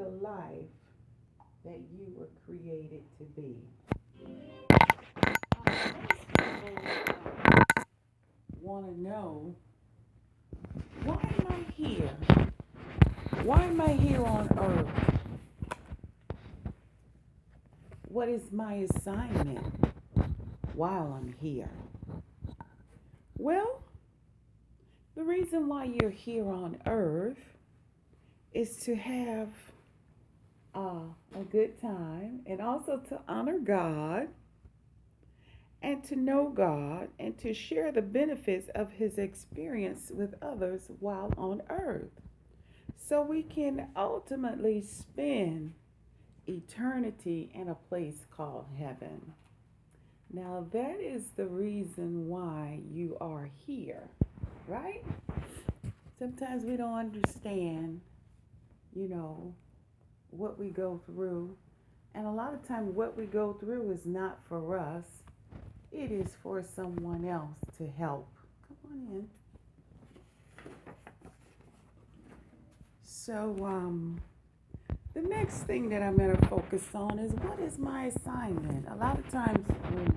the life that you were created to be. Most people want to know, why am I here? Why am I here on earth? What is my assignment while I'm here? Well, the reason why you're here on earth is to have a good time and also to honor God and to know God and to share the benefits of His experience with others while on earth. So we can ultimately spend eternity in a place called heaven. Now, that is the reason why you are here, right? Sometimes we don't understand, you know, what we go through. And a lot of times, what we go through is not for us, it is for someone else to help. Come on in. So, the next thing that I'm going to focus on is, what is my assignment? A lot of times when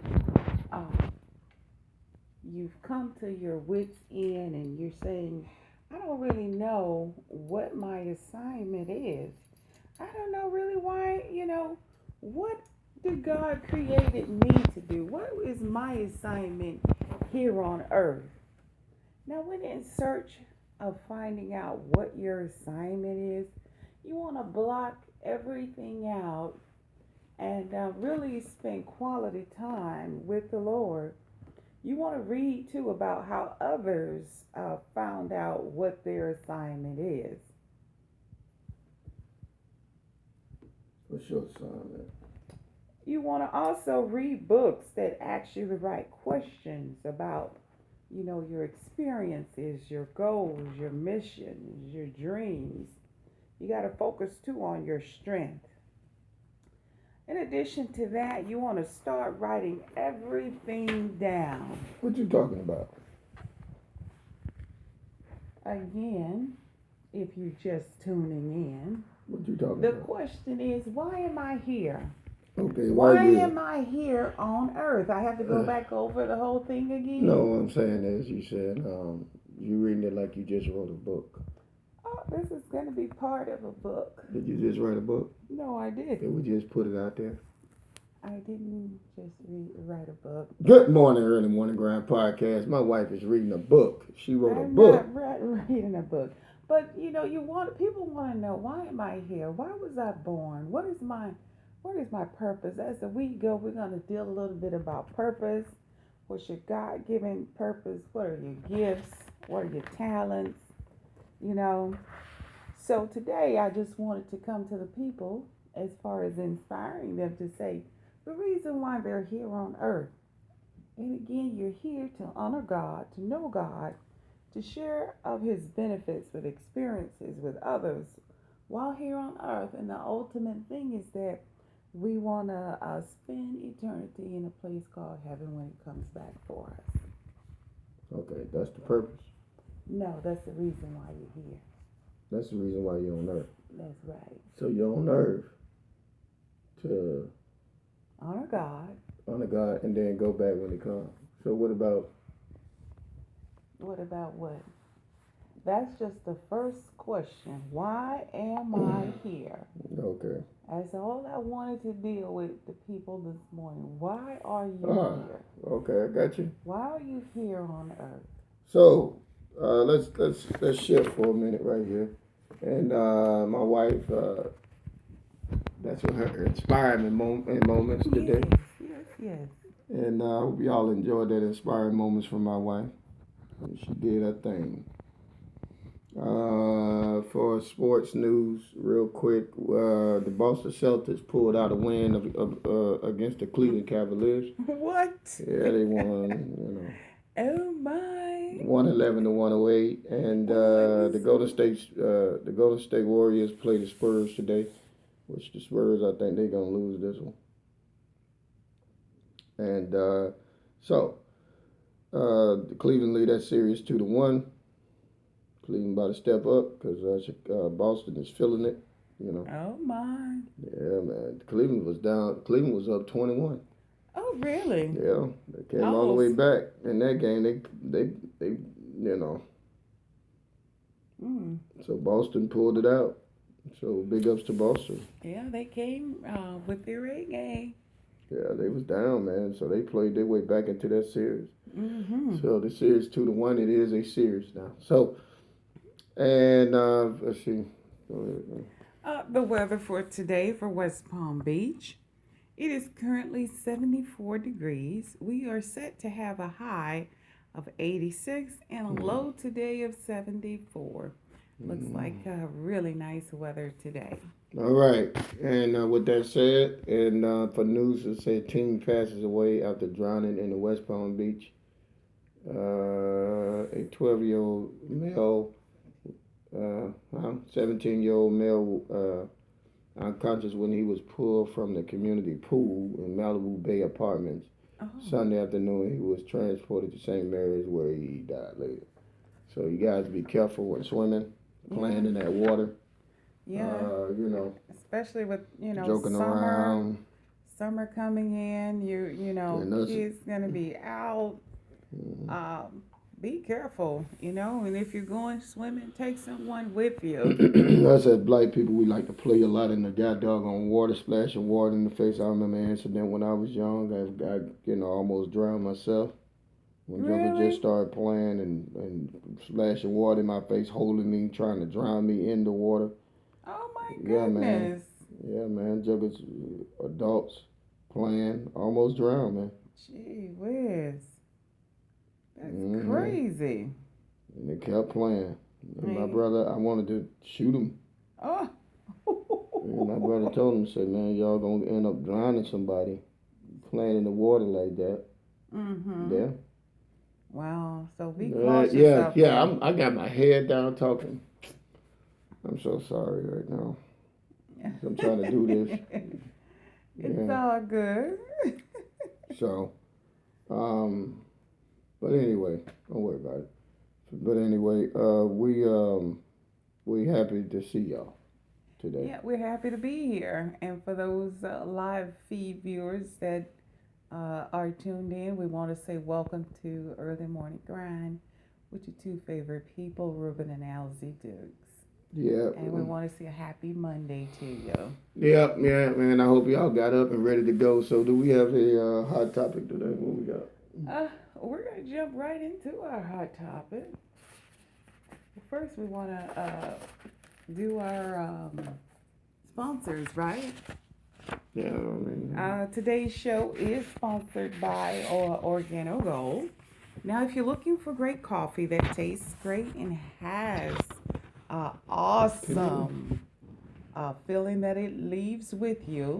you've come to your wits' end and you're saying, I don't really know what my assignment is. I don't know really why, what did God created me to do? What is my assignment here on earth? Now, when in search of finding out what your assignment is, you want to block everything out and really spend quality time with the Lord. You want to read too about how others found out what their assignment is. What's your assignment? You want to also read books that ask you the right questions about, your experiences, your goals, your missions, your dreams. You got to focus too on your strength. In addition to that, you want to start writing everything down. What you talking about? Again, if you're just tuning in, what you talking the about? question is, why am I here? Okay, why am I here on earth? I have to go back over the whole thing again? No, what I'm saying is, you said you reading it like you just wrote a book. Oh, this is going to be part of a book. Did you just write a book? No, I didn't. Did we just put it out there? I didn't just write a book. Good morning, Early Morning Grind Podcast. My wife is reading a book. She wrote a book. I'm not reading a book. But people want to know, why am I here? Why was I born? What is my purpose? As the week go, we're going to deal a little bit about purpose. What's your God-given purpose? What are your gifts? What are your talents? So today I just wanted to come to the people as far as inspiring them to say the reason why they're here on earth. And again, you're here to honor God, to know God, to share of His benefits with experiences with others while here on earth. And the ultimate thing is that we want to spend eternity in a place called heaven when it comes back for us. Okay, that's the purpose. No, that's the reason why you're here. That's the reason why you're on earth. That's right. So you're on earth to honor God, and then go back when He comes. So what about what? That's just the first question. Why am I here? Okay. That's all I wanted to deal with the people this morning. Why are you here? Okay, I got you. Why are you here on earth? So let's shift for a minute right here. And my wife, that's what her inspiring moments today. Yes. And I hope y'all enjoyed that inspiring moments from my wife. She did her thing. For sports news, real quick, the Boston Celtics pulled out a win against the Cleveland Cavaliers. What? Yeah, they won. Oh my! 111 to 108, and the Golden State Warriors play the Spurs today, which the Spurs, I think they're gonna lose this one. And the Cleveland lead that series 2-1. Cleveland about to step up because Boston is feeling it. You know. Oh my. Yeah, man. Cleveland was down. Cleveland was up 21. Oh really? Yeah, they came all the Oh. way back in that game. They you know. Mm. So Boston pulled it out. So big ups to Boston. Yeah, they came with their A game. Yeah, they was down, man. So they played their way back into that series. Mm-hmm. So the series 2-1. It is a series now. So and let's see. Go ahead, man. The weather for today for West Palm Beach. It is currently 74 degrees. We are set to have a high of 86 and a low today of 74. Looks like really nice weather today. All right, and with that said, and for news to say, teen passes away after drowning in the West Palm Beach. A 12-year-old male, 17-year-old male, unconscious when he was pulled from the community pool in Malibu Bay Apartments Oh, Sunday afternoon. He was transported to St. Mary's where he died later. So you guys be careful when swimming, playing in that water. yeah. You know, Especially with joking summer. around. Summer coming in, And those, kids gonna be out. Be careful, and if you're going swimming, take someone with you. us as black people, we like to play a lot in the goddamn water, splashing water in the face. I remember an incident when I was young. I almost drowned myself. When Joker just Really? started playing and splashing water in my face, holding me, trying to drown me in the water. Oh my Yeah, man. goodness. Yeah, man. Joker's adults playing, almost drowned, man. Gee whiz. That's hmm crazy. And they kept playing. And my Hey. brother, I wanted to shoot him. Oh. And my brother told him, said, man, y'all gonna end up drowning somebody playing in the water like that. Mm-hmm. Yeah. Wow. So be cautious Yeah, out yeah. there. I got my head down talking. I'm so sorry right now. I'm trying to do this. It's Yeah. all good. So, but anyway, don't worry about it. But anyway, we happy to see y'all today. Yeah, we're happy to be here. And for those live feed viewers that are tuned in, we want to say welcome to Early Morning Grind with your two favorite people, Ruben and Alzy Dukes. Yeah. And we want to say a happy Monday to you. Yeah, man. I hope y'all got up and ready to go. So, do we have a hot topic today? What we got? We're going to jump right into our hot topic. First, we want to do our sponsors, right? Yeah, I mean. Today's show is sponsored by Organo Gold. Now, if you're looking for great coffee that tastes great and has awesome feeling that it leaves with you,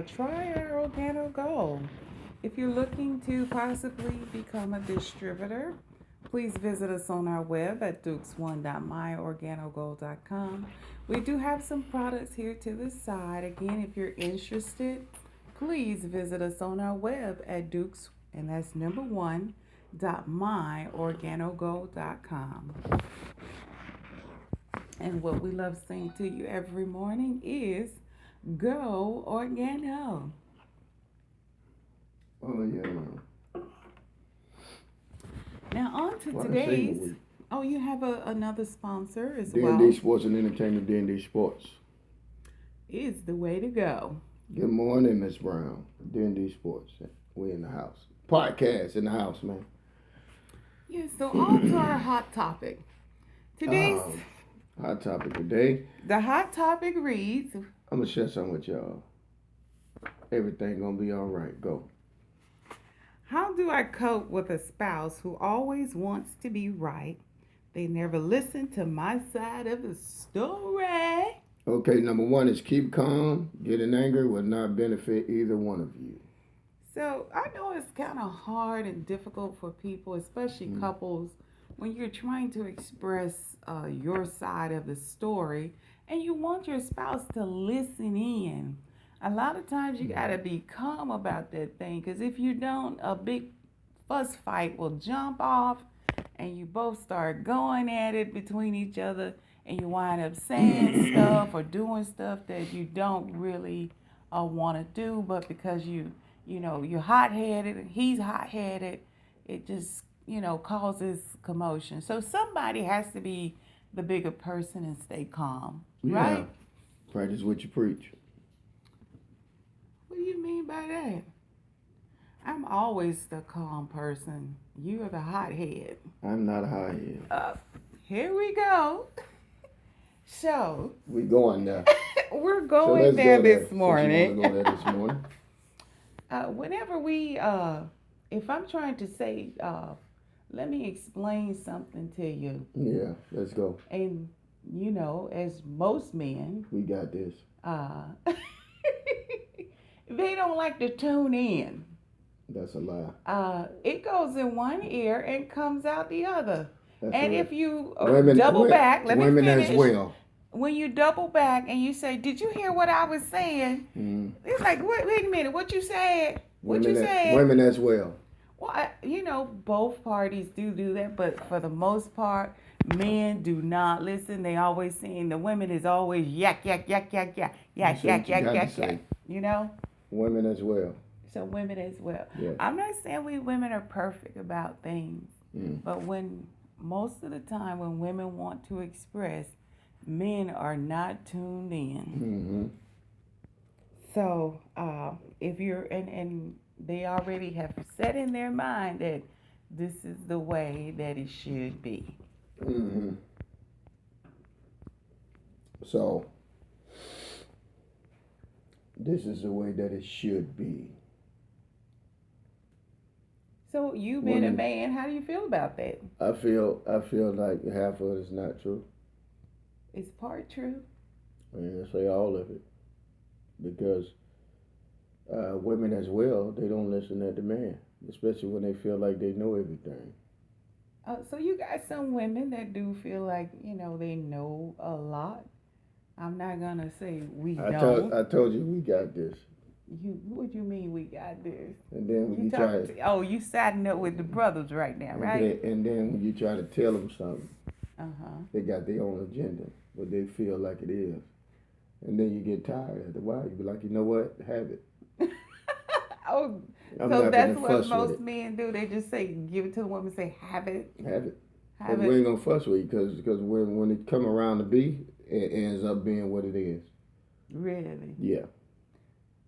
try our Organo Gold. If you're looking to possibly become a distributor, please visit us on our web at dukes1.myorganogold.com. We do have some products here to the side. Again, if you're interested, please visit us on our web at dukes, and that's number 1.myorganogold.com. And what we love saying to you every morning is go Organo. Oh yeah, man. Now on to Well, today's. Oh, you have another sponsor as D&D well. Sports and Entertainment. D&D Sports Is the way to go. Good morning, Miss Brown. D&D Sports. We in the house. Podcast in the house, man. Yeah. So on to our hot topic. Today's Hot topic today. the hot topic reads. I'm gonna share something with y'all. Everything gonna be all right. Go. How do I cope with a spouse who always wants to be right? They never listen to my side of the story. Okay, number one is keep calm. Getting angry will not benefit either one of you. So I know it's kind of hard and difficult for people, especially couples, when you're trying to express your side of the story and you want your spouse to listen in. A lot of times you got to be calm about that thing, because if you don't, a big fuss fight will jump off and you both start going at it between each other, and you wind up saying stuff or doing stuff that you don't really want to do, but because you're hot-headed, he's hot-headed, it just, causes commotion. So somebody has to be the bigger person and stay calm, right? Yeah. Practice what you preach. What do you mean by that? I'm always the calm person. You are the hothead. I'm not a hothead. Here we go. So we going there. We're going there this morning. You want to go there this morning? Whenever if I'm trying to say, let me explain something to you. Yeah, let's go. And as most men, we got this. They don't like to tune in. That's a lie. It goes in one ear and comes out the other. That's and right. If you double back, let me finish. Women as well. When you double back and you say, "Did you hear what I was saying?" It's like, wait a minute, what you said? Women as well. Well, both parties do that, but for the most part, men do not listen. They always saying the women is always yak. Women as well. So women as well. Yes. I'm not saying we women are perfect about things, but most of the time when women want to express, men are not tuned in. So if you're and they already have set in their mind that this is the way that it should be. So this is the way that it should be. So you being a man, how do you feel about that? I feel like half of it is not true. It's part true. I mean, I say all of it, because women as well, they don't listen to the man, especially when they feel like they know everything. So you got some women that do feel like they know a lot. I'm not gonna say we don't. I told you we got this. What you mean we got this? And then when you you siding up with the brothers right now, right? And then when you try to tell them something, Uh-huh. they got their own agenda, but they feel like it is. And then you get tired after a while. You be like, you know what? Have it. So that's what most men do. They just say, give it to the woman, say, have it. Have it. But we ain't gonna fuss with you, because when it come around to be, it ends up being what it is. Really? Yeah.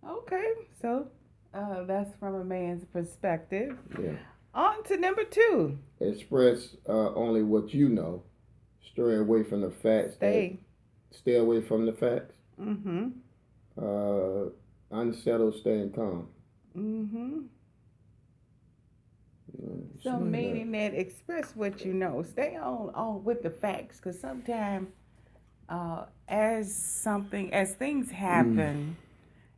Okay, so that's from a man's perspective. Yeah. On to number 2. Express only what you know. Stray away from the facts. Stay away from the facts. Unsettled, staying calm. So meaning that express what you know. Stay on with the facts, because sometimes as things happen,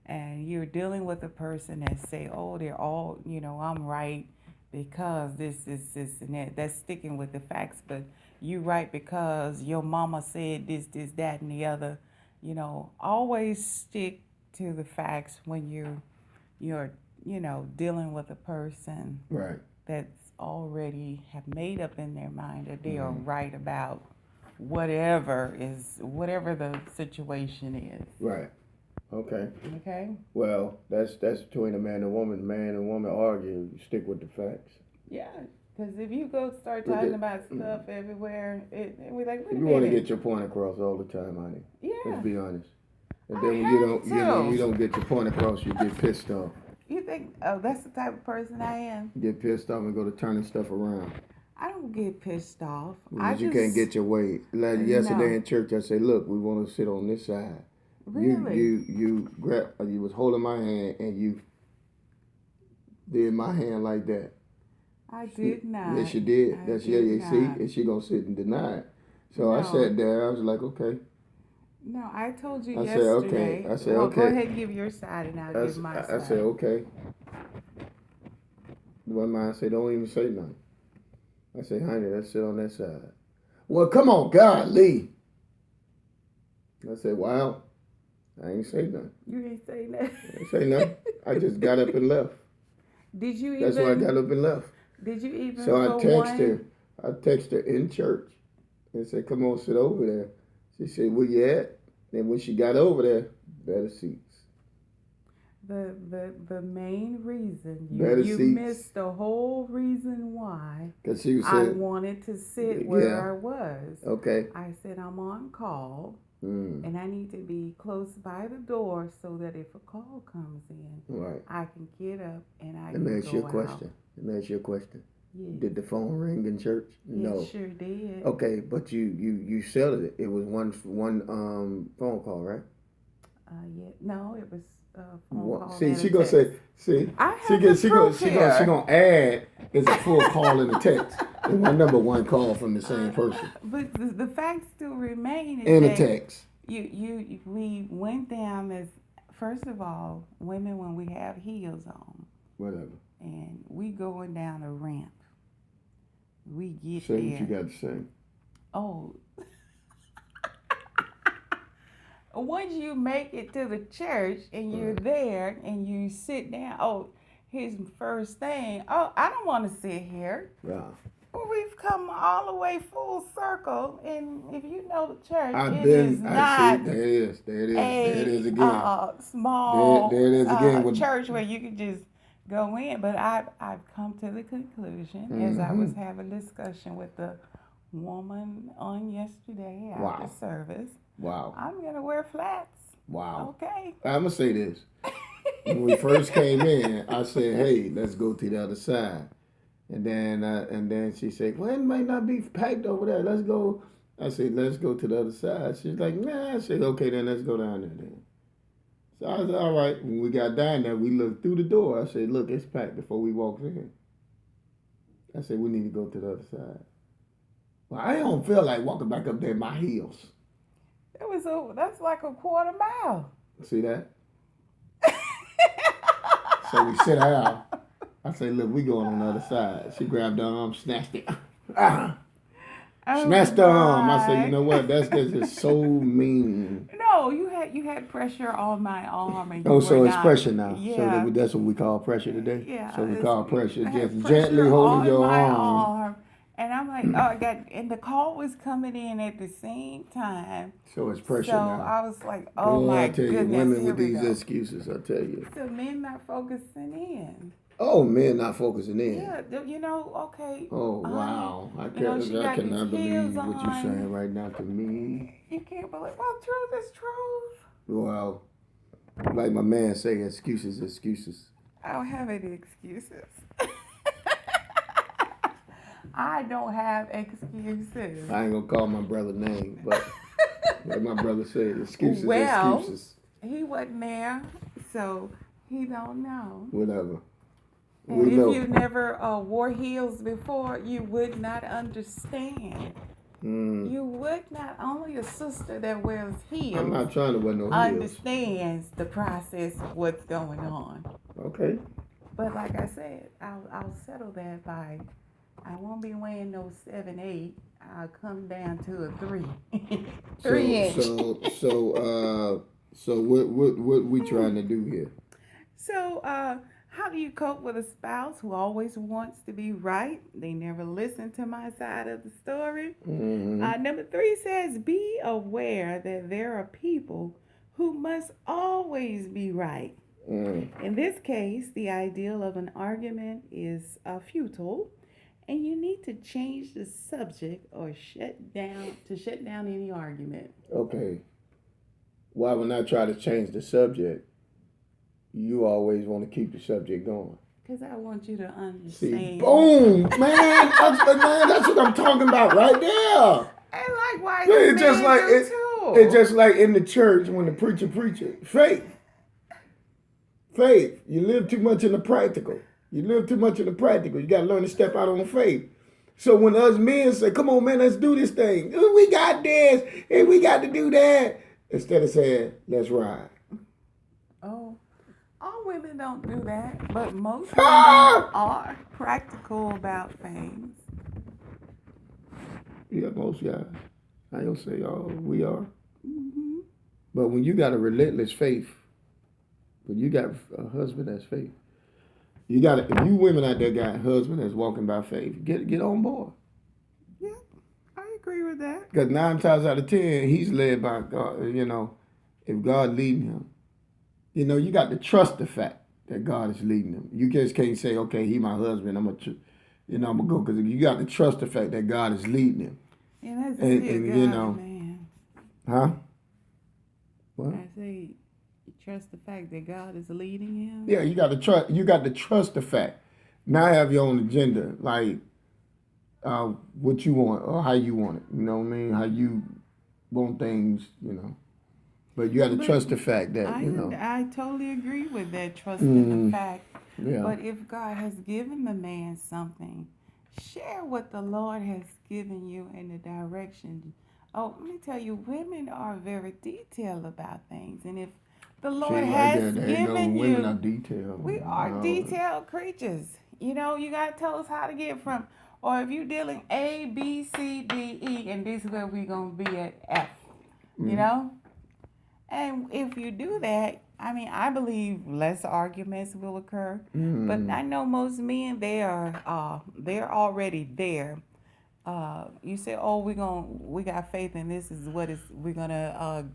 and you're dealing with a person that say, oh, they're all, I'm right because this, and that. That's sticking with the facts. But you right because your mama said this, that, and the other. Always stick to the facts when you're dealing with a person that's already have made up in their mind that they are right about whatever the situation is. Right. Okay. Okay. Well, that's between a man and woman. Man and woman argue. You stick with the facts. Yeah, because if you go start talking about stuff everywhere, we like. You want to get your point across all the time, honey. Yeah. Let's be honest. And then when you don't get your point across, you get pissed off. You think, that's the type of person I am? Get pissed off and go to turning stuff around. I don't get pissed off. Because you can't get your way. Like yesterday in church, I said, look, we want to sit on this side. Really? You was holding my hand and you did my hand like that. I did not. Yes, you did. That's see, and she gonna sit and deny it. So I sat there. I was like, okay. No, I told you yesterday. I said, okay. Go ahead and give your side, and I'll give my side. I said, okay. One man said, don't even say nothing. I said, honey, let's sit on that side. Well, come on, God, Lee. I said, wow. I ain't say nothing. You didn't say nothing? I didn't say nothing. I just got up and left. Did you even? That's why I got up and left. Did you even? So I texted her in church and said, come on, sit over there. She said, "Where you at?" And when she got over there, better seats. The main reason Better you seats. missed the whole reason why Cause she was I saying, wanted to sit where yeah, I was. okay. I said I'm on call Mm, and I need to be close by the door so that if a call comes in, right. I can get up and I Let me can ask you a go out. question. Let me ask you a question. Yes. Did the phone ring in church? No. It sure did. Okay, but you settled it. It was one phone call, right? Yeah. No, it was a phone call See, and she a gonna text. say, see, I have the proof she here. gonna add it's a full call and a text, and one number one call from the same person But the fact still remains and a that text. we went down as, first of all, women when we have heels on Whatever. and we going down a ramp. We get Say there. what you got to say. Oh. Once you make it to the church and you're there and you sit down, oh, here's the first thing. Oh, I don't want to sit here. Yeah. Well, we've come all the way full circle, and if you know the church, I it see. is not There it is. There it is. There it is a again. small There it is again. church where you can just go in. But I've come to the conclusion as I was having discussion with the woman on yesterday after service. Wow. I'm gonna wear flats. Wow. Okay. I'm gonna say this. When we first came in, I said, "Hey, let's go to the other side." And then she said, "Well, it might not be packed over there. Let's go." I said, "Let's go to the other side." She's like, "Nah." I said, "Okay, then let's go down there then." So I said, "All right." When we got down there, we looked through the door. I said, "Look, it's packed." Before we walked in, I said, "We need to go to the other side." Well, I don't feel like walking back up there in my heels. That's like a quarter mile. See that? So we sit down. I say, "Look, we going on the other side." She grabbed the arm, snatched it. Snatched the arm. I said, "You know what? That's just so mean." No, you had pressure on my arm. And so it's pressure now. Yeah. So that's what we call pressure today. Yeah. So we call pressure just pressure gently holding your my arm. And I'm like, oh, I got, and the call was coming in at the same time. So it's pressure so now. I was like, oh my I tell you, goodness, women here with we these go. excuses, I tell you. So men not focusing in. Oh, men not focusing in. Yeah, okay. Oh, wow. I got cannot these heels believe what you're on. saying right now to me. You can't believe, well, truth is truth. Well, like my man say, excuses. I don't have any excuses. I don't have excuses. I ain't gonna call my brother name, but like my brother said, excuses. He wasn't there, so he don't know. Whatever. And if you never wore heels before, you would not understand. You would not. Only a sister that wears heels. I'm not trying to wear no heels. Understands the process of what's going on. Okay. But like I said, I'll settle that by, I won't be wearing no 7/8. I'll come down to a 3. 3 inch. So what we trying to do here? So how do you cope with a spouse who always wants to be right? They never listen to my side of the story. Number 3 says, be aware that there are people who must always be right. In this case, the ideal of an argument is futile, and you need to change the subject or shut down any argument. Okay. Why would I try to change the subject? You always want to keep the subject going. Because I want you to understand. See, boom, man. That's what I'm talking about right there. And likewise, it's just like in the church when the preacher faith. You live too much in the practical. You got to learn to step out on faith. So when us men say, "Come on, man, let's do this thing. We got this, and we got to do that," instead of saying, "Let's ride." Oh, all women don't do that, but most women are practical about things. Yeah, most guys. I don't say all. We are. But when you got a relentless faith, when you got a husband that's faith, if you women out there got a husband that's walking by faith, get on board. Yeah, I agree with that. Because 9 times out of 10, he's led by God. If God leading him, you got to trust the fact that God is leading him. You just can't say, okay, he my husband. I'm gonna go, because you got to trust the fact that God is leading him. And that's And, still and God, man. huh? What? I say, you trust the fact that God is leading him. Yeah, you got to trust. You got to trust the fact. Now have your own agenda, like what you want or how you want it. You know what I mean? How you want things. But you got to trust the fact that I totally agree with that, trusting the fact. Yeah. But if God has given the man something, share what the Lord has given you in the direction. Oh, let me tell you, women are very detailed about things. And if the Lord has given you, women are detailed. we are detailed creatures. You got to tell us how to get from, or if you're dealing A, B, C, D, E, and this is where we're going to be at F, And if you do that, I believe less arguments will occur. But I know most men, they're already there. You say, oh, we got faith in this is we're gonna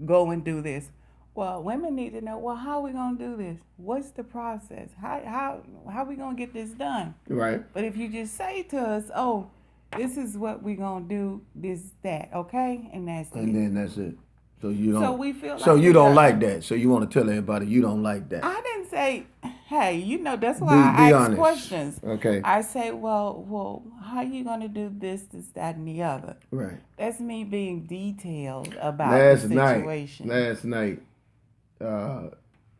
go and do this. Well, women need to know, well, how are we gonna do this? What's the process? How are we gonna get this done? Right. But if you just say to us, oh, this is what we're gonna do, this, that, okay? And that's it. And then that's it. So you don't. So we feel like so you don't like that. So you want to tell everybody you don't like that. I didn't say, hey, that's why I ask honest. questions. Okay. I say, well, how you gonna do this, that, and the other? Right. That's me being detailed about the situation. Last night,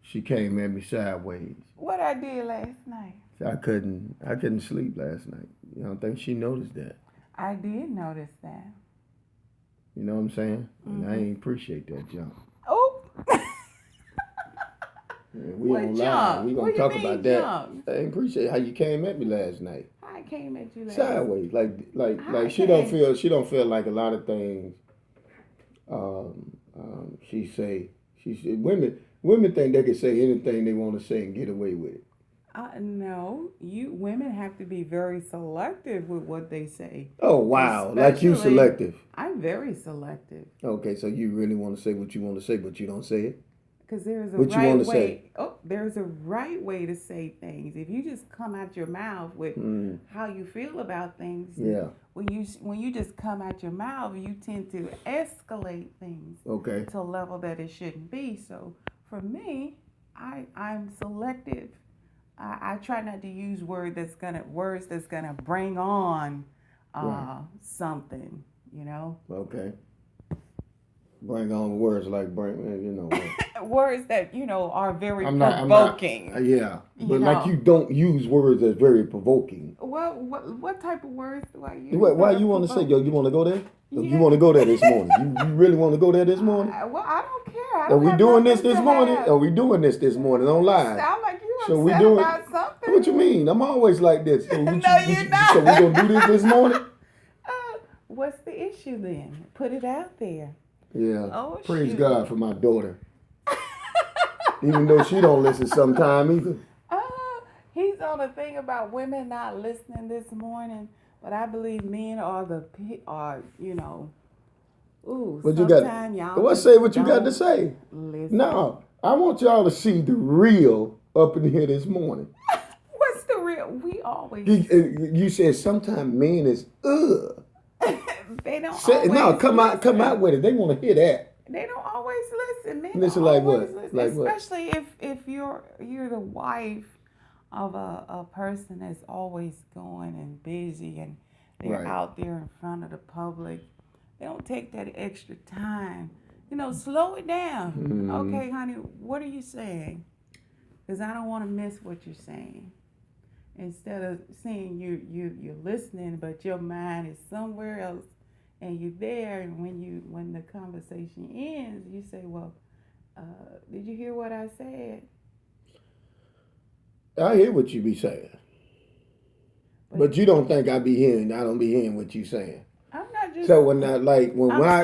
she came at me sideways. What I did last night? I couldn't sleep last night. You don't think she noticed that? I did notice that. You know what I'm saying? And I ain't appreciate that jump. Oh. We don't lie. We gonna talk about that. I ain't appreciate how you came at me last night. I came at you last sideways, like she don't feel like a lot of things. She said women think they can say anything they want to say and get away with it. No, women have to be very selective with what they say. Oh wow, like you selective. I'm very selective. Okay, so you really want to say what you want to say, but you don't say it. Because there's a right way. Oh, there's a right way to say things. If you just come out your mouth with how you feel about things, yeah. When you just come out your mouth, you tend to escalate things. Okay. To a level that it shouldn't be. So for me, I'm selective. I try not to use words that's gonna bring on something, Okay. Bring on words like words that are very provoking. Yeah, but like you don't use words that's very provoking. Well, what type of words do I use? Why you want to say, yo? You want to go there? Yeah. You want to go there this morning? You really want to go there this morning? Well, I don't care. Are we doing this morning? Are we doing this morning online? Sound like you so upset about something. What you mean? I'm always like this. So no, you're not. So we gonna do this morning? What's the issue then? Put it out there. Yeah. Oh, praise God for my daughter. Even though she don't listen sometime either. He's on the thing about women not listening this morning, but I believe men are What you got? What say what you got to say? Listen. No, I want y'all to see the real up in here this morning. What's the real? We always. You said sometimes men is They don't always come out with it. They want to hear that. They don't always listen. Men listen like what? Listen. Like especially if you're the wife of a person that's always going and busy and they're out there in front of the public. They don't take that extra time. Slow it down. Mm-hmm. Okay, honey, what are you saying? Because I don't want to miss what you're saying. Instead of saying you're listening, but your mind is somewhere else, and you're there, and when the conversation ends, you say, well, did you hear what I said? I hear what you be saying. But you don't think I don't be hearing what you saying. I'm not just... So I'm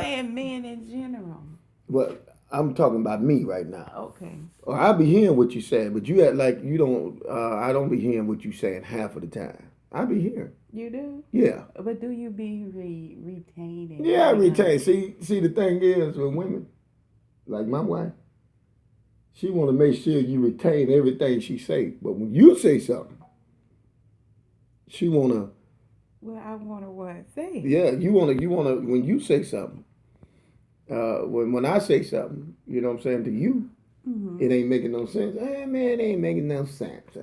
saying men in general. But I'm talking about me right now. Okay. Or I be hearing what you said, but you act like you don't, I don't be hearing what you saying half of the time. I be here. You do? Yeah. But do you be retaining? Yeah, I retain. See, the thing is with women, like my wife, she want to make sure you retain everything she say. But when you say something, she want to. Well, I want to what say. Yeah, you want to. When you say something, when I say something, you know what I'm saying to you, it ain't making no sense. Hey man, it ain't making no sense. I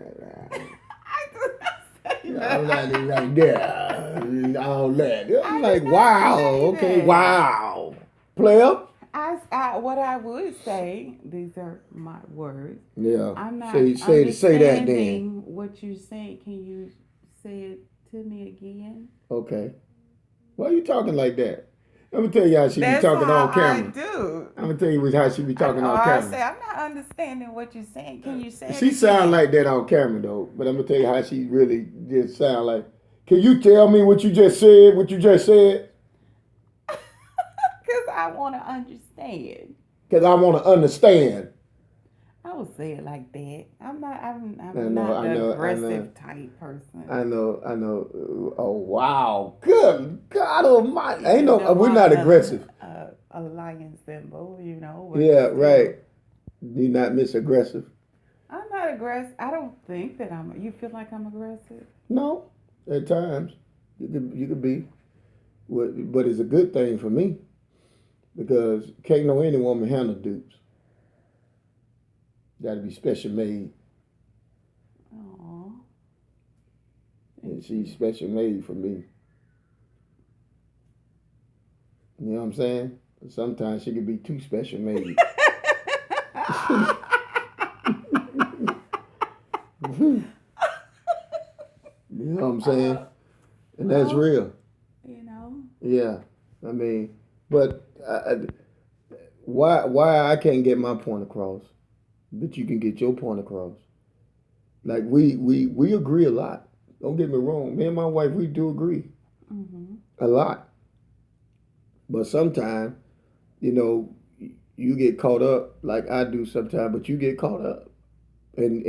do not say that. I'm like yeah, all that. I'm like wow, okay, wow, player. What I would say, these are my words. Yeah. I'm not say that then. What you're saying. Can you say it to me again? Okay. Why are you talking like that? Let me tell you how she be talking on camera. I do. I'm gonna tell you how she be talking on camera. I say I'm not understanding what you're saying. Can you say it She again? sound like that on camera though, but I'm gonna tell you how she really just sound like. Can you tell me what you just said? What you just said? Because I want to understand. Because I want to understand. I would say it like that. I'm not I know, the aggressive type person. I know. Oh wow, good God Almighty! Ain't no, we're not aggressive. A lion symbol, you know. Yeah, right. You're not Miss Aggressive. I'm not aggressive. I don't think that I'm. You feel like I'm aggressive? No, at times you could be, but it's a good thing for me because can't no any woman handle dupes. Got to be special made. Aww. And she's special made for me. You know what I'm saying? Sometimes she could be too special made. You know what I'm saying? And that's real. You know? Yeah. I mean, but why I can't get my point across, but you can get your point across. Like we agree a lot. Don't get me wrong. Me and my wife, we do agree a lot. But sometimes, you know, you get caught up like I do sometimes, but you get caught up in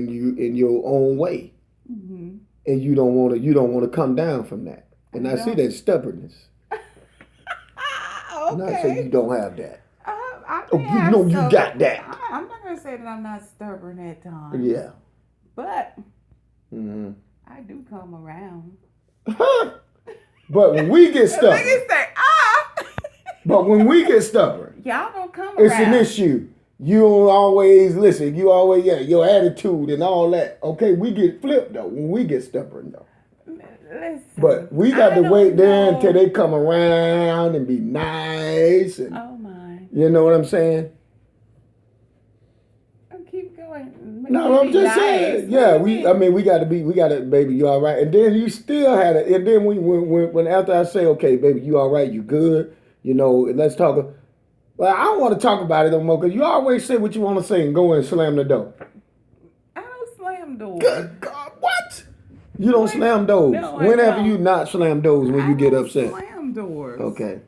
you in your own way, and you don't want to come down from that. And I see that stubbornness. Okay. And I say you don't have that. You know you got that. I'm not gonna say that I'm not stubborn at times. Yeah. But I do come around. But when we get stubborn. Niggas say, But when we get stubborn. Y'all don't come it's around. It's an issue. You don't always listen. You always, your attitude and all that. Okay, we get flipped though when we get stubborn though. Listen, but we got to wait there until they come around and be nice. And, oh my. You know what I'm saying? Keep going. No, I'm just saying. Yeah, we got to, baby, you all right? And then you still had it. And then when after I say, okay, baby, you all right? You good? You know, let's talk. Well, I don't want to talk about it no more because you always say what you want to say and go and slam the door. I don't slam doors. Good God, what? You don't slam doors. No, whenever you not slam doors when you get upset. Slam doors. Okay.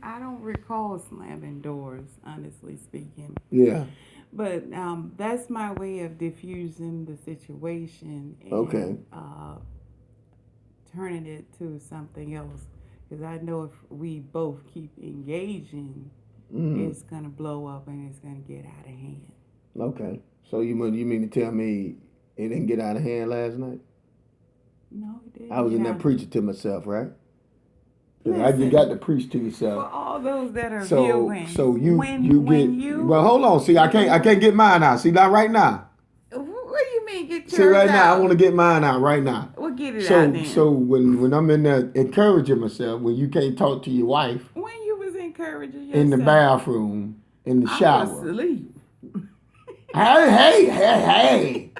I don't recall slamming doors, honestly speaking. Yeah. But that's my way of diffusing the situation and turning it to something else. Because I know if we both keep engaging, it's going to blow up and it's going to get out of hand. Okay. So you mean to tell me it didn't get out of hand last night? No, it didn't. I was in there preaching to myself, right? Listen, you got to preach to yourself. For all those that are viewing. So you well, hold on. See, I can't get mine out. See, not right now. What do you mean get yours See, right out? now, I want to get mine out right now. Well, get it out then. So when I'm in there encouraging myself, when you can't talk to your wife. When you was encouraging yourself. In the bathroom, in the shower. I was asleep. Hey.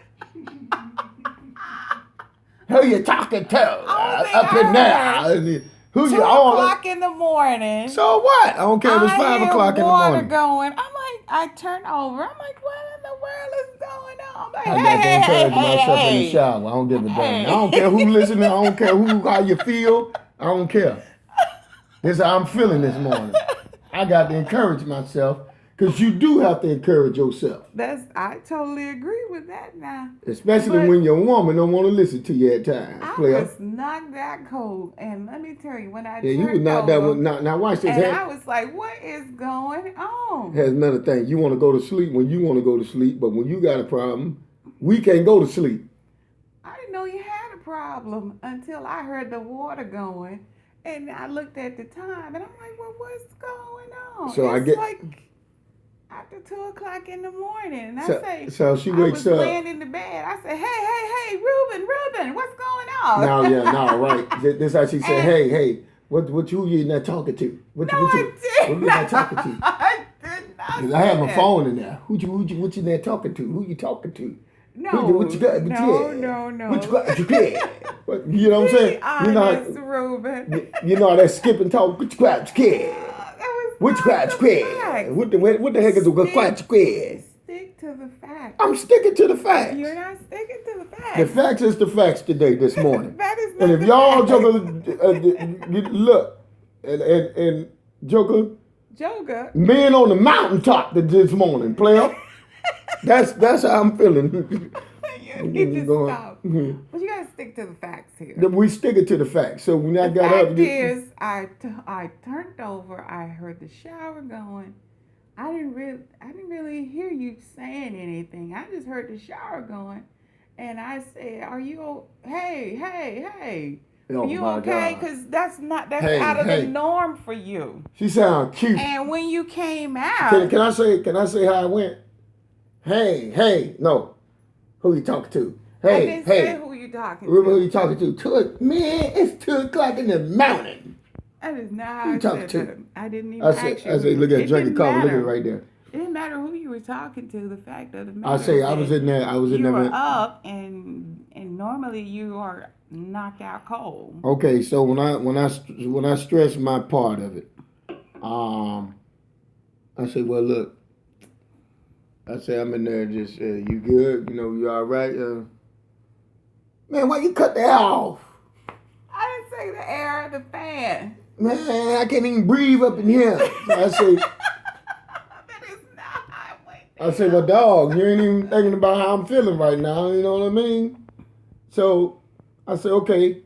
Who you talking to? Up in there. Who 2 you o'clock in the morning. So what? I don't care if it's 5 o'clock in the morning. Going. I'm like, I turn over. I'm like, what in the world is going on? I'm like, I got to encourage myself in the shower. I don't give a damn. I don't care who listening. I don't care how you feel. I don't care. This is how I'm feeling this morning. I got to encourage myself Because you do have to encourage yourself. I totally agree with that now. Especially But when your woman don't want to listen to you at times. I Player. was knocked that cold, and let me tell you, when I Yeah, you was turned not that over, one. Now watch this. and I was like, "What is going on?" Has another thing. You want to go to sleep when you want to go to sleep, but when you got a problem, we can't go to sleep. I didn't know you had a problem until I heard the water going, and I looked at the time, and I'm like, "Well, what's going on?" So I it's get- like after 2 o'clock in the morning, and I say, So she I wakes was up. laying in the bed. I said, "Hey, Reuben, what's going on?" No, right. This how she said, hey, what you in there talking to? What No, you I what you did in there talking to? I did not. 'Cause I have my say phone in there. What you in there talking to? Who you talking to? No, What you got? no. What you got? What you got? What, you know what I'm saying? Be You know, honest, Reuben. you know that skip and talk. What you got? What you got? That was What you got? not What you the got? fact. What the heck is a what you got? Stick to the facts. I'm sticking to the facts. You're not sticking to the facts. The facts is the facts today, this morning. That is not And if the y'all facts. Joker, look, and Joker, Joker. men on the mountaintop this morning, player. That's how I'm feeling. You need to Going- stop. Mhm. But you gotta stick to the facts here. We sticking to the facts. So when I The got up, fact is, I turned over. I heard the shower going. I didn't really hear you saying anything. I just heard the shower going, and I said, "Are you? Hey, oh are you my okay? God. Because that's Hey, out of hey. the norm for you." She sound cute. And when you came out, Can I say how I went? Hey, no. Who you talking to? I Hey, didn't say hey. who you talking Remember who to. you talking to? Man, it's 2 o'clock in the mountain. That is not Who how you I talking said to? that. I didn't even I ask said, you. look at It drinking didn't coffee. Look at it matter. right there. It didn't matter who you were talking to. The fact of the matter I say is I was that in there. you were up, and normally you are knocked out cold. Okay, so when I stress my part of it, I say, well, look. I say I'm in there. Just you good? You know, you all right? Man, why you cut the air off? I didn't say the air, the fan. Man, I can't even breathe up in here. So I say, That is not how it went. I say, well, dog, you ain't even thinking about how I'm feeling right now. You know what I mean? So I say, okay,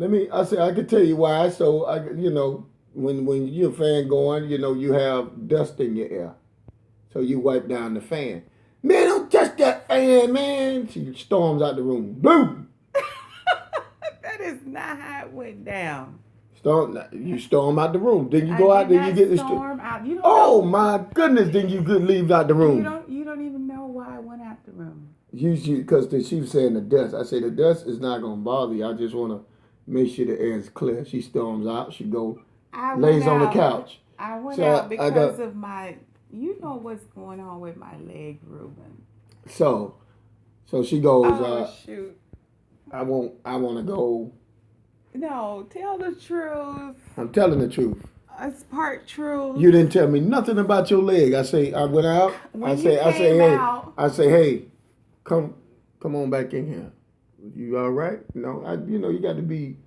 I say I can tell you why. So when you're a fan going, you have dust in your air. So you wipe down the fan. Man, don't touch that fan, man. She storms out the room. Boom. That is not how it went down. You storm out the room. Then you go I out did there, you not get the storm out. You don't Oh know. my goodness, then you could leave out the room. You don't even know why I went out the room. Usually, because she was saying the dust. I say the dust is not going to bother you. I just want to make sure the air is clear. She storms out. She lays on the couch. I went So out I because got- of my. You know what's going on with my leg, Reuben. So she goes, Oh shoot! I want to go. No, tell the truth. I'm telling the truth. It's part truth. You didn't tell me nothing about your leg. I say, I went out. When I you say, came hey. out- I say, hey, come on back in here. You all right? No, you got to be.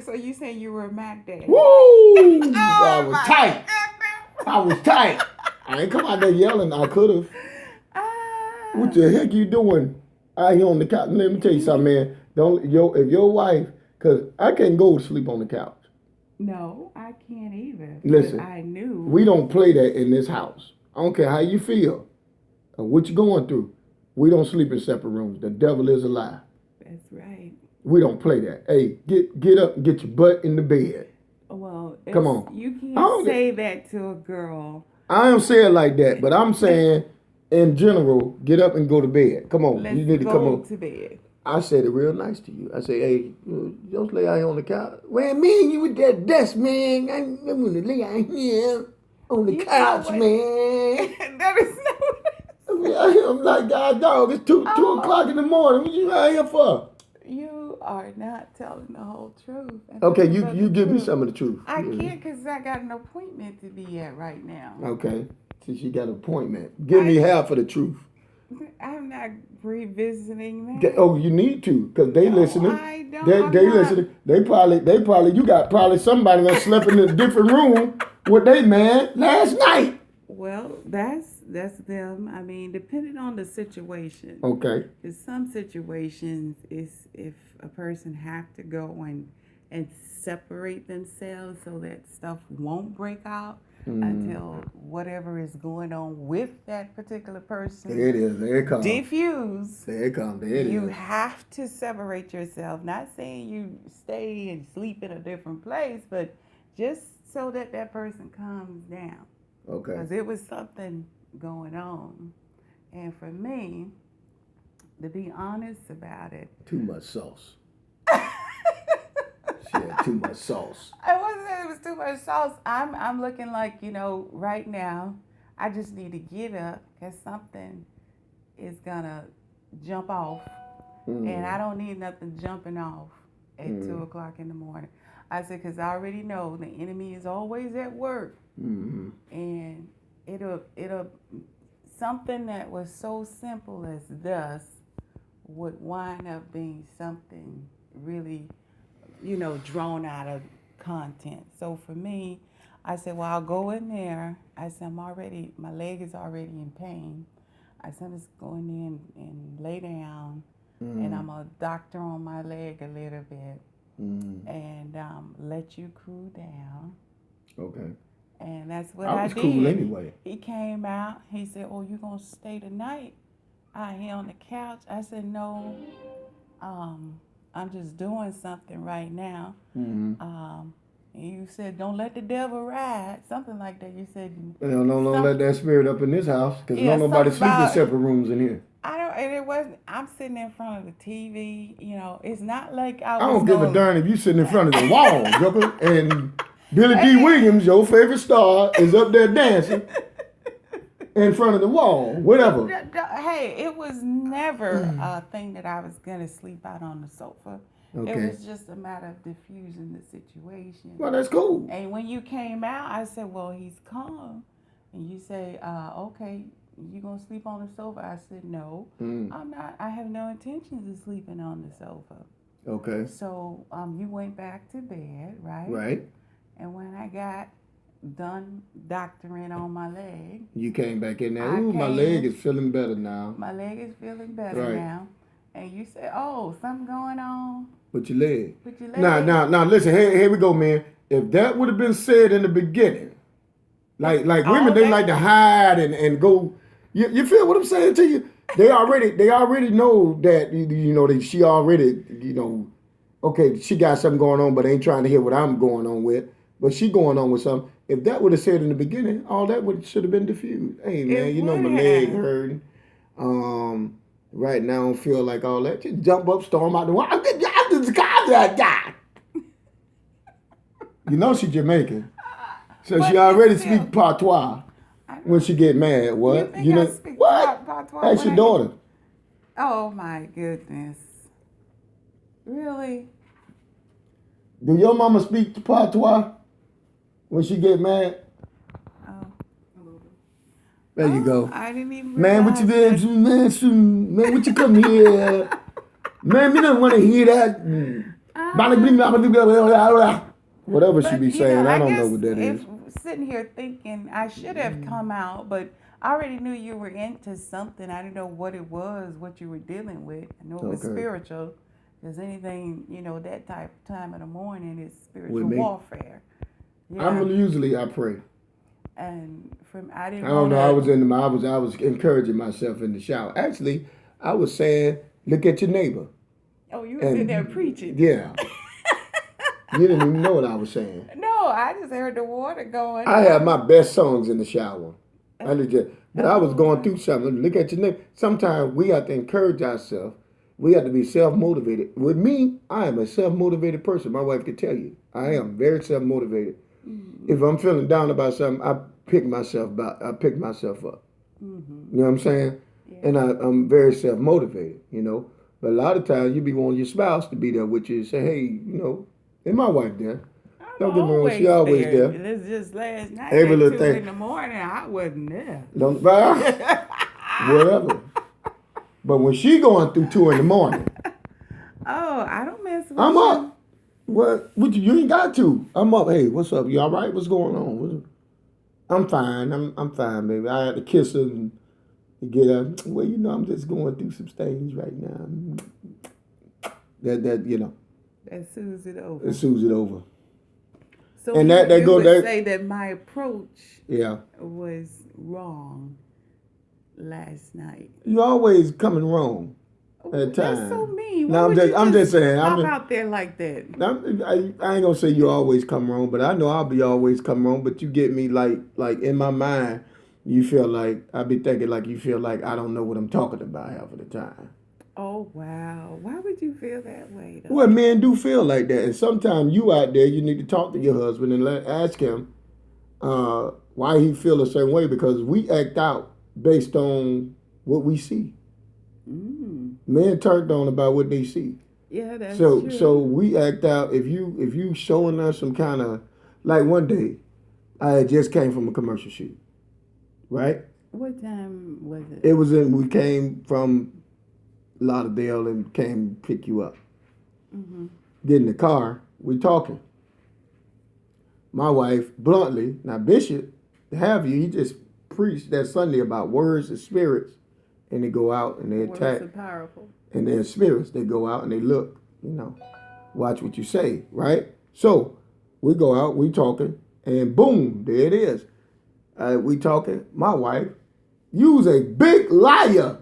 So you saying you were a Mac Daddy? Woo! I was my tight. goodness. I was tight. I ain't come out there yelling. I could have. Ah. What the heck you doing out here on the couch? Let me tell you something, man. If your wife, because I can't go to sleep on the couch. No, I can't either. Listen, I knew. We don't play that in this house. I don't care how you feel or what you're going through. We don't sleep in separate rooms. The devil is a lie. That's right. We don't play that. Hey, get up and get your butt in the bed. Well, Come on. You I can't don't- say that to a girl. I am saying like that, but I'm saying in general, get up and go to bed. Come on. Let's You need to go come on. to bed. I said it real nice to you. I say, hey, just lay out here on the couch. Well, man, you with that dust, man. I'm gonna lay out here on the You know couch, what? man. That is not what I'm like, God, dog, it's 2 o'clock in the morning. What you out here for? you are not telling the whole truth. And Okay, nothing but you the give me truth. some of the truth. I Yeah. can't because I got an appointment to be at right now. Okay. See, she got an appointment. Give me half of the truth. I'm not revisiting that. Oh, you need to, because they No, listening. I don't. They I'm not. listening. They probably you got somebody that slept in a different room with they man last night. Well, that's them. I mean, depending on the situation. Okay. In some situations, is if a person have to go and separate themselves so that stuff won't break out until whatever is going on with that particular person There it is. There it comes. diffuse. There it comes. There it You is. have to separate yourself. Not saying you stay and sleep in a different place, but just so that that person calms down. Okay. Because it was something going on. And for me, to be honest about it, Too much sauce. She had too much sauce. I wasn't that it was too much sauce. I'm looking like, right now, I just need to get up because something is gonna jump off. And I don't need nothing jumping off at 2:00 in the morning. I said, because I already know the enemy is always at work. Mm-hmm. And it'll something that was so simple as thus would wind up being something really, drawn out of content. So for me, I said, well, I'll go in there. I said, my leg is already in pain. I said, I'm just going in and lay down, and I'm a doctor on my leg a little bit, and let you cool down. Okay. And that's what I I was did. cool anyway. He came out. He said, "Oh, you gonna stay tonight out here on the couch?" I said, "No, I'm just doing something right now." Mm-hmm. And you said, "Don't let the devil ride," something like that. You said, Don't let that spirit up in this house, because Yeah, don't nobody something sleep in about- separate rooms in here. I don't. And it wasn't. I'm sitting in front of the TV. It's not like I I was. don't give a darn if you sitting in front of the wall, Joker. And Billy D. Williams, your favorite star, is up there dancing in front of the wall. Whatever. Hey, it was never a thing that I was gonna sleep out on the sofa. Okay. It was just a matter of diffusing the situation. Well, that's cool. And when you came out, I said, "Well, he's calm." And you say, "Okay, you gonna sleep on the sofa?" I said, "No, I'm not. I have no intentions of sleeping on the sofa." Okay. So you went back to bed, right? Right. And when I got done doctoring on my leg, You came back in there. I Ooh, my came- leg is feeling better now. my leg is feeling better Right. now. And you said, "Oh, something going on With your leg. with your leg." Now, listen. Here we go, man. If that would have been said in the beginning, like women, they like to hide and go. You feel what I'm saying to you? They already know that that she already okay, she got something going on, but ain't trying to hear what I'm going on with. But she going on with something. If that would have said in the beginning, all that should have been diffused. Hey man, my would leg have. hurting. Right now I don't feel like all that. Just jump up, storm out the wall. I just got that guy. She Jamaican. So But she already still- speak patois when she get mad. What? You think I speak what? patois That's when your I- daughter. Oh my goodness. Really? Do your mama speak patois when she get mad? Oh. There you go. I didn't even Man, what you realize did? Man, what you come here? Man, me don't want to hear that. Whatever she But, be saying, I don't know guess what that is. if sitting here thinking I should have come out, but I already knew you were into something. I didn't know what it was, what you were dealing with. I knew it was Okay. spiritual. Because anything, that type of time of the morning is spiritual With me? warfare. Yeah. I pray. And I didn't I don't know. wanna- I was encouraging myself in the shower. Actually, I was saying, look at your neighbor. Oh, you were sitting there preaching. Yeah. You didn't even know what I was saying. No, I just heard the water going. I have my best songs in the shower. I was going through something. Look at your neighbor. Sometimes we have to encourage ourselves. We have to be self-motivated. With me, I am a self-motivated person. My wife can tell you. I am very self-motivated. If I'm feeling down about something, I pick myself up. You know what I'm saying? Yeah. And I'm very self-motivated, But a lot of times you be wanting your spouse to be there with you and say, hey, and my wife there. Don't get me wrong, she always there. It's just last night Every at little 2 thing. in the morning, I wasn't there. Don't whatever. But when she going through 2 in the morning, Oh, I don't mess with I'm you. up. What you ain't got to. I'm up. Hey, what's up? You all right? What's going on? I'm fine. I'm fine, baby. I had to kiss her and get her. Well, I'm just going through some things right now. That That soothes it over. it soothes it over. So And you, that you go would that say that my approach yeah. was wrong last night. You always coming wrong at That's so times. mean. Why No, would you I'm just saying. pop out there like that? I ain't gonna say you always come wrong, but I know I'll be always come wrong. But you get me like in my mind, you feel like I be thinking like you feel like I don't know what I'm talking about half of the time. Oh wow! Why would you feel that way though? Well, men do feel like that, and sometimes you out there, you need to talk to your husband and ask him why he feel a certain way because we act out based on what we see. Men turned on about what they see. Yeah, that's So true. so we act out if you showing us some kind of like one day I had just came from a commercial shoot, right? What time was it? We came from Lauderdale and came pick you up. Get in the car, we talking. My wife bluntly, now Bishop, to have you, he just preached that Sunday about words and spirits, and they go out and they attack. Words are powerful. And their spirits, they go out and they look, watch what you say, right? So we go out, we talking, and boom, there it is. We talking, my wife, you's a big liar.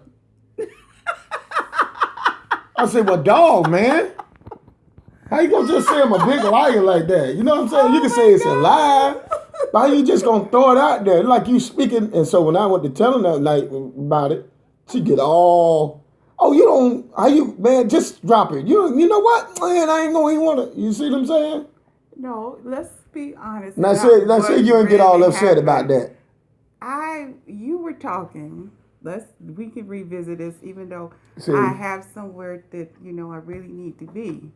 I said, well, dog, man. How you gonna just say I'm a big liar like that? You know what I'm saying? You can say it's a lie. Why you just gonna throw it out there? Like you speaking, and so when I went to telling her like about it, she get all, oh, you don't, how you, man, just drop it. You know what? Man, I ain't gonna even wanna, you see what I'm saying? No, let's be honest. Now say you ain't get all upset about that. You were talking. We can revisit this, even though See. I have somewhere that I really need to be.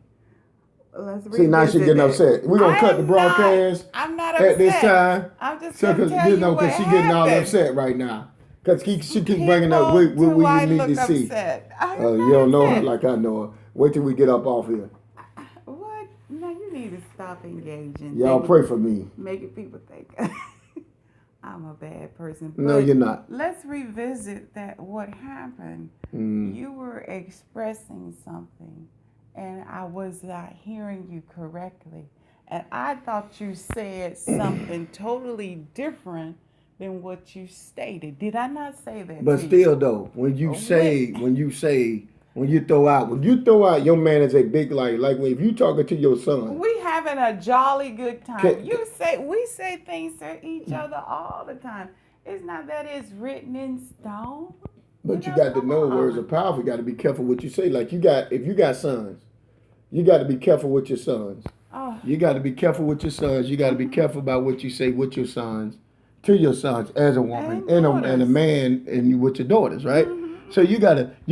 Let's revisit. See, now she getting upset. We're gonna cut the broadcast. I'm not upset at this time. I'm just gonna tell you what because she getting all happened. upset right now. Because she keep bringing up what we need to see. You don't know her like I know her. Wait till we get up off here. What? No, you need to stop engaging. Y'all pray for me. Making people think I'm a bad person. No, you're not. Let's revisit that. What happened? You were expressing something, and I was not hearing you correctly. And I thought you said something totally different than what you stated. Did I not say that? But still, though, when you throw out your man is a big liar. Like if you talking to your son, we having a jolly good time. We say things to each other all the time. It's not that it's written in stone. But you got to know words are powerful. You got to be careful what you say. Like if you got sons, you got to be careful with your sons. Oh. You got to be careful with your sons. You got to be careful about what you say with your sons, to your sons as a woman and a man, and with your daughters, right? So you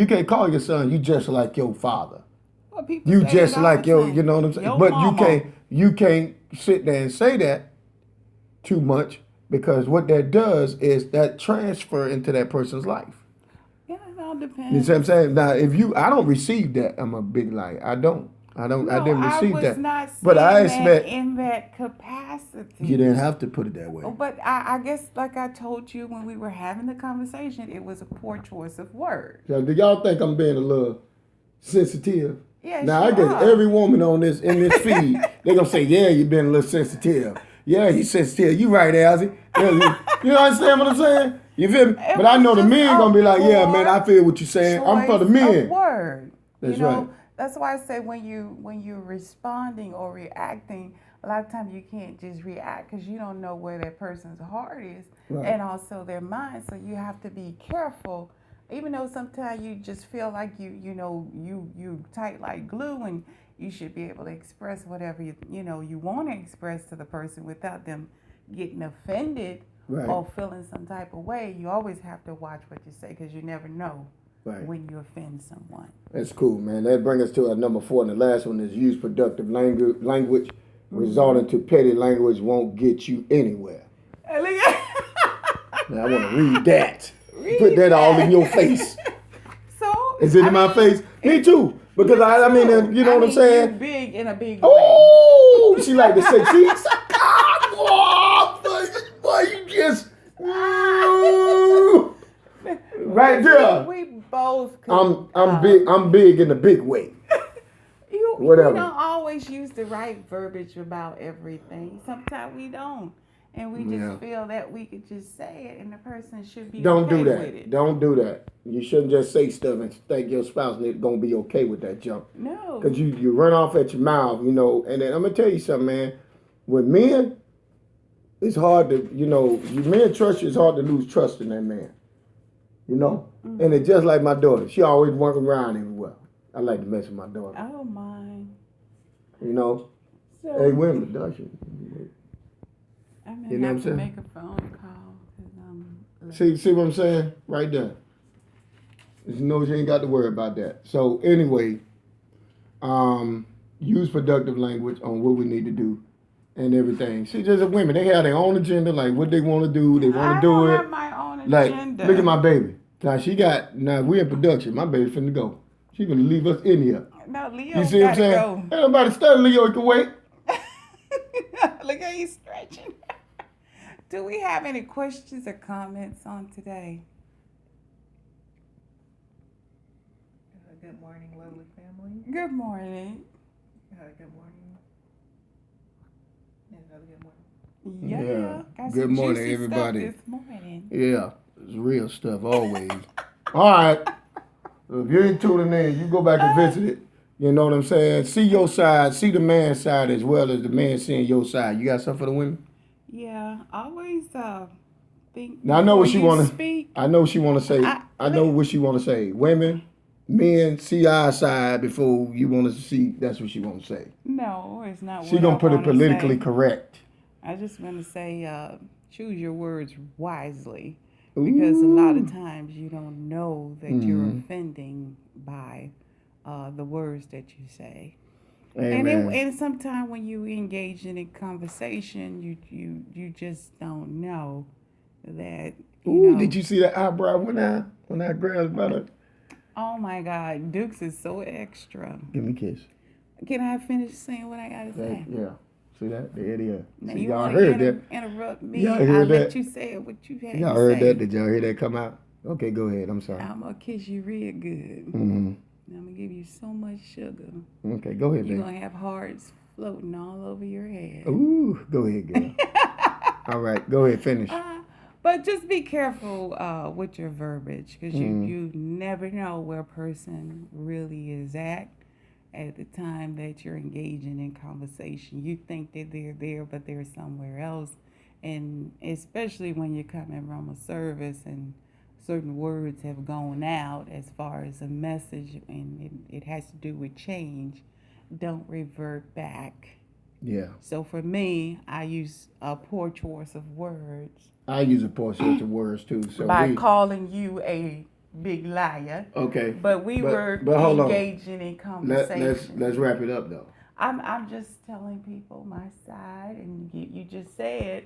can't call your son you just like your father. Well, people you say just it all like the your, time. you know what I'm saying? Your But mama. you can't sit there and say that too much because what that does is that transfer into that person's life. Yeah, it all depends. You see what I'm saying? Now, I don't receive that, I'm a big liar. I didn't receive I was that. not But I saying expect that in that capacity. you didn't have to put it that way. But I guess, like I told you when we were having the conversation, it was a poor choice of words. So do y'all think I'm being a little sensitive? Yes, Now I guess every woman in this feed, they're gonna say, yeah, you've been a little sensitive. Yeah, he's sensitive. You right, Alzy. You understand what I'm saying? You feel me? But I know the men gonna be like, yeah, man, I feel what you're saying. I'm for the men. Word. That's right. That's why I say when you're responding or reacting, a lot of times you can't just react because you don't know where that person's heart is and also their mind. So you have to be careful. Even though sometimes you just feel like you tight like glue and you should be able to express whatever you want to express to the person without them getting offended or feeling some type of way. You always have to watch what you say because you never know when you offend someone. That's cool, man. That brings us to our number 4, and the last one is use productive language. Resorting to petty language won't get you anywhere. Now I want to read that. Put that all in your face. So is it in my face? Me too. Because I mean, you know what I'm saying? You're big in a big way. Oh, she like to say, boy, you get Right there. We both. I'm big in the big way. You Whatever. don't always use the right verbiage about everything. Sometimes we don't. And we just feel that we could just say it and the person should be Don't okay do that. with it. Don't do that. You shouldn't just say stuff and think your spouse is going to be okay with that jump. No. Because you run off at your mouth, and then I'm going to tell you something, man. With men, it's hard to, men trust you, it's hard to lose trust in that man. Mm-hmm. And it's just like my daughter. She always walking around everywhere. I like to mess with my daughter. Oh, my. So, hey, women, does she? I may have to make a phone call. See what I'm saying? Right there. You know you ain't got to worry about that. So anyway, use productive language on what we need to do and everything. See, just women, they have their own agenda, like what they want to do. They want to do it. I have my own agenda. Like, look at my baby. Now we in production. My baby finna go. She gonna leave us in here. No, Leo, you see what I'm saying? Go. Ain't nobody studying Leo. He can wait. Look how he's stretching. Do we have any questions or comments on today? Good morning, lovely family. Good morning. Good morning. Another good morning. Yeah. Got Good morning, everybody. This morning. Yeah, it's real stuff always. All right. If you ain't tuning in, you go back and visit it. You know what I'm saying? See your side, see the man's side as well as the man seeing your side. You got something for the women? Yeah, always think. Now I know what she want to speak. I know what she want to say. I know what she want to say. Women, men, see our side before you want to see. That's what she want to say. No, it's not. She gonna put it politically correct. I just want to say, choose your words wisely, because a lot of times you don't know that you're offending by the words that you say. Amen. And sometimes when you engage in a conversation, you just don't know that. Did you see that eyebrow when I grabbed about it? Oh my God, Dukes is so extra. Give me a kiss. Can I finish saying what I gotta say? Yeah. See that? There it is. Now See, you y'all heard that? Interrupt me. Y'all heard that? Let you say what you had. Y'all heard that? Did y'all hear that come out? Okay, go ahead. I'm sorry. I'm gonna kiss you real good. Mm-hmm. I'm gonna give you so much sugar. Okay, go ahead, You're gonna have hearts floating all over your head. Ooh, go ahead, girl. All right, go ahead, finish. But just be careful with your verbiage, because you never know where a person really is at the time that you're engaging in conversation. You think that they're there, but they're somewhere else. And especially when you're coming from a service and certain words have gone out as far as a message, and it has to do with change, don't revert back. Yeah. So for me, I use a poor choice of words. I use a poor choice of words too. So by calling you a big liar. Okay. But we were engaging in conversation. Let's wrap it up though. I'm just telling people my side, and you just said,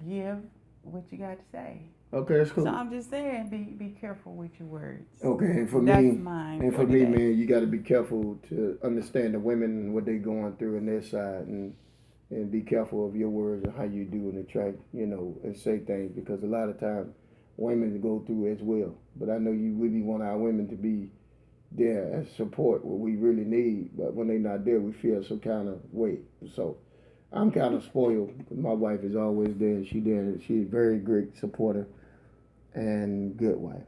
give what you got to say. Okay, that's cool. So I'm just saying, be careful with your words. Okay, and for that's me, mine. And for me, man, you got to be careful to understand the women and what they're going through on their side, and be careful of your words and how you do and attract, and say things, because a lot of times women go through as well. But I know you really want our women to be there as support, what we really need. But when they're not there, we feel some kind of way. So I'm kind of spoiled. My wife is always there. She's a very great supporter and good wife.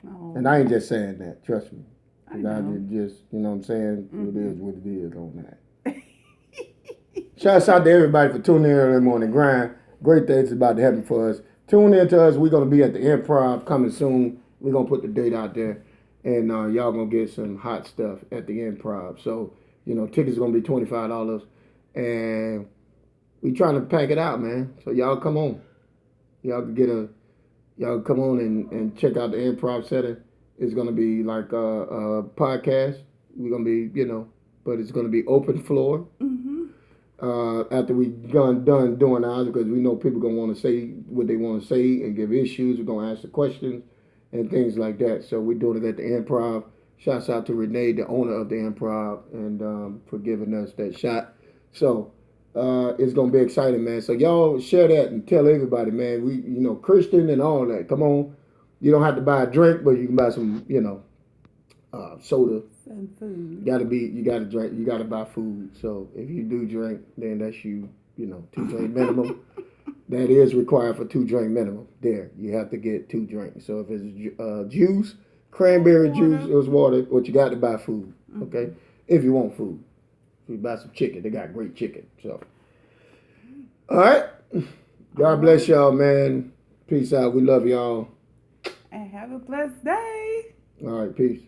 Oh. And I ain't just saying that. Trust me. I just, you know what I'm saying? Mm-hmm. It is what it is on that. Shouts out to everybody for tuning in early morning grind. Great things about to happen for us. Tune in to us. We're going to be at the Improv coming soon. We're going to put the date out there. And y'all going to get some hot stuff at the Improv. So, tickets are going to be $25. And we trying to pack it out, man. So y'all come on. Y'all come on and check out the Improv setting. It's going to be like a podcast. We're going to be, but it's going to be open floor. Mm-hmm. After we done doing ours, because we know people going to want to say what they want to say and give issues. We're going to ask the questions and things like that. So we're doing it at the Improv. Shouts out to Renee, the owner of the Improv, and for giving us that shot. So it's going to be exciting, man. So y'all share that and tell everybody, man. We, Christian and all that. Come on. You don't have to buy a drink, but you can buy some, soda. Some food. You gotta drink, you gotta buy food. So if you do drink, then that's 2-drink minimum. That is required for 2-drink minimum. There, you have to get 2 drinks. So if it's juice, cranberry juice, it was water, but you got to buy food. Okay, if you want food, if you buy some chicken, they got great chicken. So, all right, God bless y'all, man. Peace out. We love y'all. And have a blessed day. All right, peace.